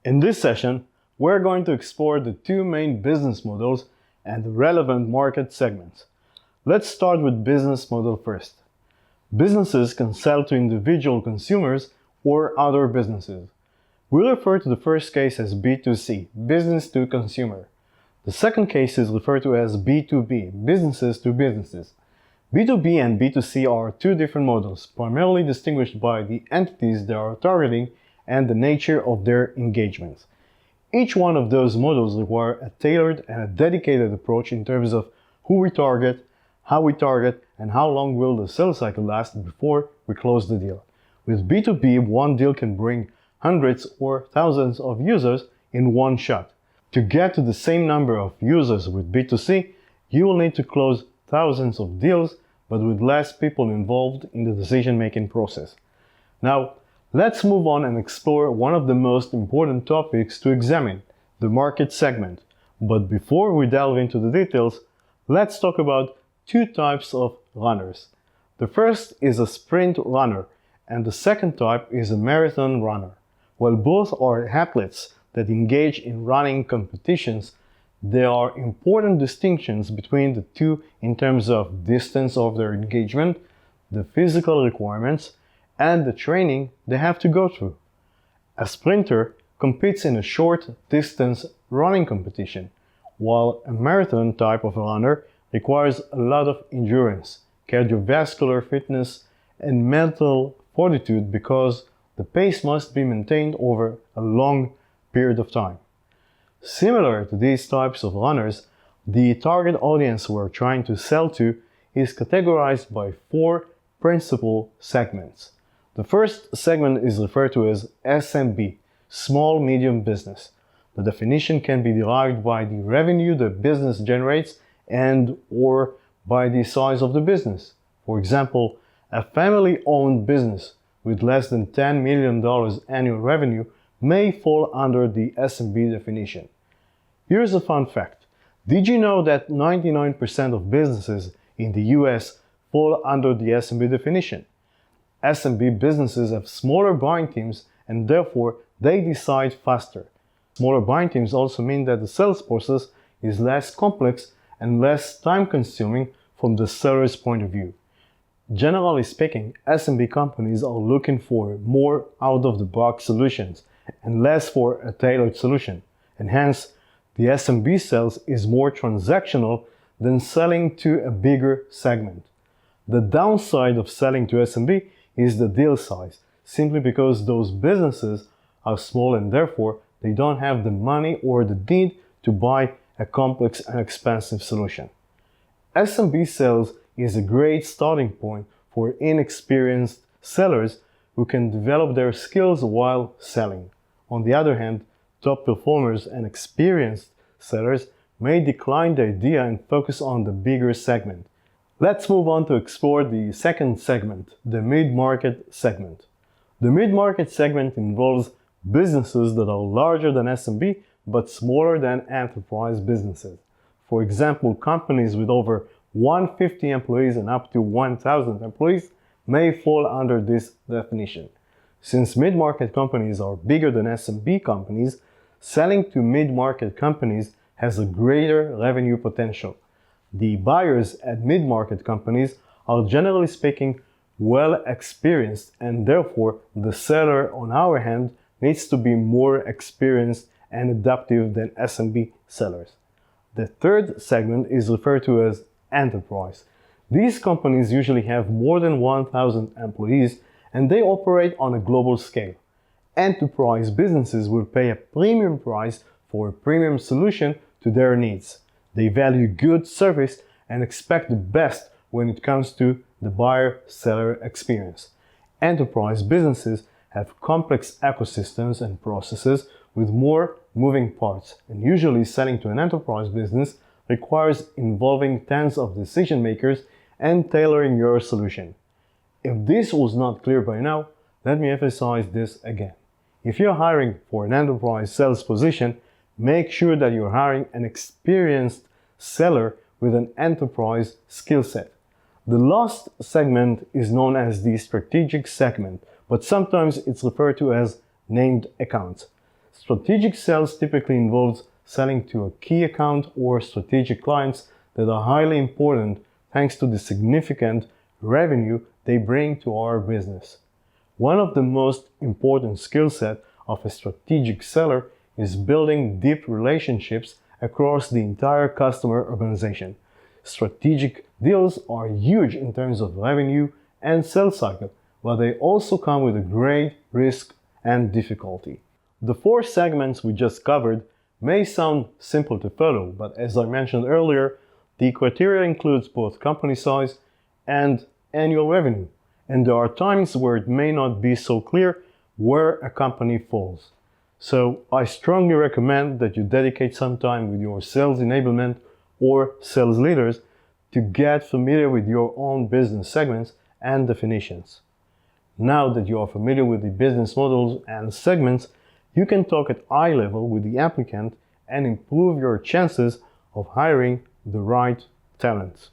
In this session, we're going to explore the two main business models and the relevant market segments. Let's start with business model first. Businesses can sell to individual consumers or other businesses. We refer to the first case as B2C, business to consumer. The second case is referred to as B2B, businesses to businesses. B2B and B2C are two different models, primarily distinguished by the entities they are targeting and the nature of their engagements. Each one of those models requires a tailored and a dedicated approach in terms of who we target, how we target, and how long will the sales cycle last before we close the deal. With B2B, one deal can bring hundreds or thousands of users in one shot. To get to the same number of users with B2C, you will need to close thousands of deals, but with less people involved in the decision-making process. Now, let's move on and explore one of the most important topics to examine, the market segment. But before we delve into the details, let's talk about two types of runners. The first is a sprint runner, and the second type is a marathon runner. While both are athletes that engage in running competitions, there are important distinctions between the two in terms of distance of their engagement, the physical requirements, and the training they have to go through. A sprinter competes in a short distance running competition, while a marathon type of runner requires a lot of endurance, cardiovascular fitness, and mental fortitude because the pace must be maintained over a long period of time. Similar to these types of runners, the target audience we're trying to sell to is categorized by four principal segments. The first segment is referred to as SMB, small medium business. The definition can be derived by the revenue the business generates and or by the size of the business. For example, a family-owned business with less than $10 million annual revenue may fall under the SMB definition. Here's a fun fact. Did you know that 99% of businesses in the US fall under the SMB definition? SMB businesses have smaller buying teams and therefore they decide faster. Smaller buying teams also mean that the sales process is less complex and less time-consuming from the seller's point of view. Generally speaking, SMB companies are looking for more out-of-the-box solutions and less for a tailored solution, and hence, the SMB sales is more transactional than selling to a bigger segment. The downside of selling to SMB is the deal size, simply because those businesses are small and therefore they don't have the money or the need to buy a complex and expensive solution. SMB sales is a great starting point for inexperienced sellers who can develop their skills while selling. On the other hand, top performers and experienced sellers may decline the idea and focus on the bigger segment. Let's move on to explore the second segment, the mid-market segment. The mid-market segment involves businesses that are larger than SMB but smaller than enterprise businesses. For example, companies with over 150 employees and up to 1,000 employees may fall under this definition. Since mid-market companies are bigger than SMB companies, selling to mid-market companies has a greater revenue potential. The buyers at mid-market companies are generally speaking well experienced, and therefore the seller on our hand needs to be more experienced and adaptive than SMB sellers. The third segment is referred to as enterprise. These companies usually have more than 1,000 employees and they operate on a global scale. Enterprise businesses will pay a premium price for a premium solution to their needs. They value good service and expect the best when it comes to the buyer-seller experience. Enterprise businesses have complex ecosystems and processes with more moving parts, and usually selling to an enterprise business requires involving tens of decision makers and tailoring your solution. If this was not clear by now, let me emphasize this again. If you're hiring for an enterprise sales position, make sure that you're hiring an experienced seller with an enterprise skill set. The last segment is known as the strategic segment, but sometimes it's referred to as named accounts. Strategic sales typically involves selling to a key account or strategic clients that are highly important thanks to the significant revenue they bring to our business. One of the most important skill set of a strategic seller is building deep relationships across the entire customer organization. Strategic deals are huge in terms of revenue and sales cycle, but they also come with a great risk and difficulty. The four segments we just covered may sound simple to follow, but as I mentioned earlier, the criteria includes both company size and annual revenue, and there are times where it may not be so clear where a company falls. So I strongly recommend that you dedicate some time with your sales enablement or sales leaders to get familiar with your own business segments and definitions. Now that you are familiar with the business models and segments, you can talk at eye level with the applicant and improve your chances of hiring the right talent.